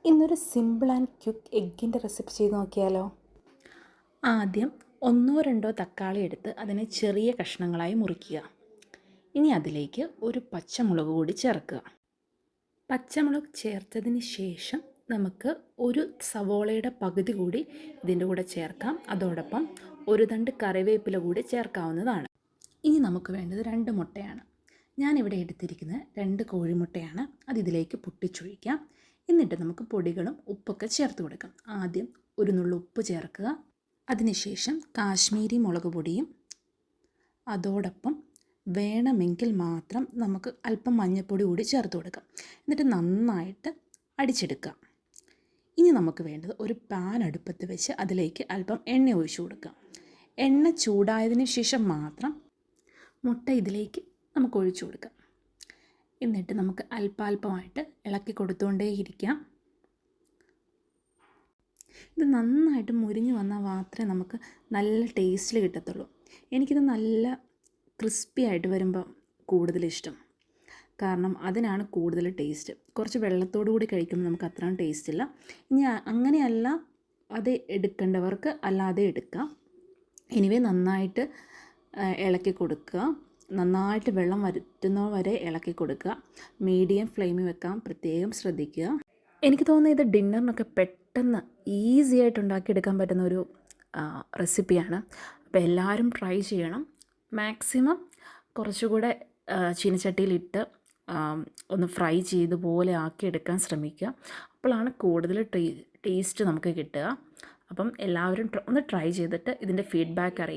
ഇന്നൊരു simple and quick എഗ്ഗിൻ്റെ recipe ചെയ്ത് നോക്കിയാലോ. ആദ്യം 1-2 തക്കാളി എടുത്ത് അതിനെ ചെറിയ കഷ്ണങ്ങളായി മുറിക്കുക. ഇനി അതിലേക്ക് ഒരു പച്ചമുളക് കൂടി ചേർക്കുക. പച്ചമുളക് ചേർത്തതിന് ശേഷം നമുക്ക് ഒരു സവോളയുടെ പകുതി കൂടി ഇതിൻ്റെ കൂടെ ചേർക്കാം. അതോടൊപ്പം ഒരു തണ്ട് കറിവേപ്പില കൂടി ചേർക്കാവുന്നതാണ്. ഇനി നമുക്ക് വേണ്ടത് 2 മുട്ടയാണ്. ഞാനിവിടെ എടുത്തിരിക്കുന്നത് 2 കോഴിമുട്ടയാണ്. അത് ഇതിലേക്ക് പൊട്ടിച്ചൊഴിക്കാം. എന്നിട്ട് നമുക്ക് പൊടികളും ഉപ്പൊക്കെ ചേർത്ത് കൊടുക്കാം. ആദ്യം ഒരു നുള്ളു ഉപ്പ് ചേർക്കുക. അതിനുശേഷം കാശ്മീരി മുളക് പൊടിയും അതോടൊപ്പം വേണമെങ്കിൽ മാത്രം നമുക്ക് അല്പം മഞ്ഞൾപ്പൊടി കൂടി ചേർത്ത് കൊടുക്കാം. എന്നിട്ട് നന്നായിട്ട് അടിച്ചെടുക്കാം. ഇനി നമുക്ക് വേണ്ടത് ഒരു പാൻ അടുപ്പത്ത് വെച്ച് അതിലേക്ക് അല്പം എണ്ണ ഒഴിച്ചു കൊടുക്കാം. എണ്ണ ചൂടായതിന് ശേഷം മാത്രം മുട്ട ഇതിലേക്ക് നമുക്ക് ഒഴിച്ചു കൊടുക്കാം. എന്നിട്ട് നമുക്ക് അല്പാൽപമായിട്ട് ഇളക്കി കൊടുത്തുകൊണ്ടേയിരിക്കാം. ഇത് നന്നായിട്ട് മുരിഞ്ഞ് വന്നാൽ മാത്രമേ നമുക്ക് നല്ല ടേസ്റ്റിൽ കിട്ടത്തുള്ളൂ. എനിക്കിത് നല്ല ക്രിസ്പി ആയിട്ട് വരുമ്പോൾ കൂടുതലിഷ്ടം. കാരണം അതിനാണ് കൂടുതൽ ടേസ്റ്റ്. കുറച്ച് വെള്ളത്തോടു കൂടി കഴിക്കുമ്പോൾ നമുക്ക് അത്രയും ടേസ്റ്റ് ഇല്ല. ഇനി അങ്ങനെയല്ല അത് എടുക്കേണ്ടവർക്ക് അല്ലാതെ എടുക്കാം. എനിവേ നന്നായിട്ട് ഇളക്കി കൊടുക്കുക. നന്നായിട്ട് വെള്ളം വറ്റുന്നത് വരെ ഇളക്കി കൊടുക്കുക. മീഡിയം ഫ്ലെയിമിൽ വെക്കാൻ പ്രത്യേകം ശ്രദ്ധിക്കുക. എനിക്ക് തോന്നുന്നത് ഇത് ഡിന്നറിനൊക്കെ പെട്ടെന്ന് ഈസി ആയിട്ട് ഉണ്ടാക്കിയെടുക്കാൻ പറ്റുന്ന ഒരു റെസിപ്പിയാണ്. അപ്പോൾ എല്ലാവരും ട്രൈ ചെയ്യണം. മാക്സിമം കുറച്ചുകൂടെ ചീനച്ചട്ടിയിലിട്ട് ഒന്ന് ഫ്രൈ ചെയ്ത് പോലെ ആക്കിയെടുക്കാൻ ശ്രമിക്കുക. അപ്പോഴാണ് കൂടുതൽ ടേസ്റ്റ് നമുക്ക് കിട്ടുക. അപ്പം എല്ലാവരും ഒന്ന് ട്രൈ ചെയ്തിട്ട് ഇതിൻ്റെ ഫീഡ്ബാക്ക് അറിയിക്കുക.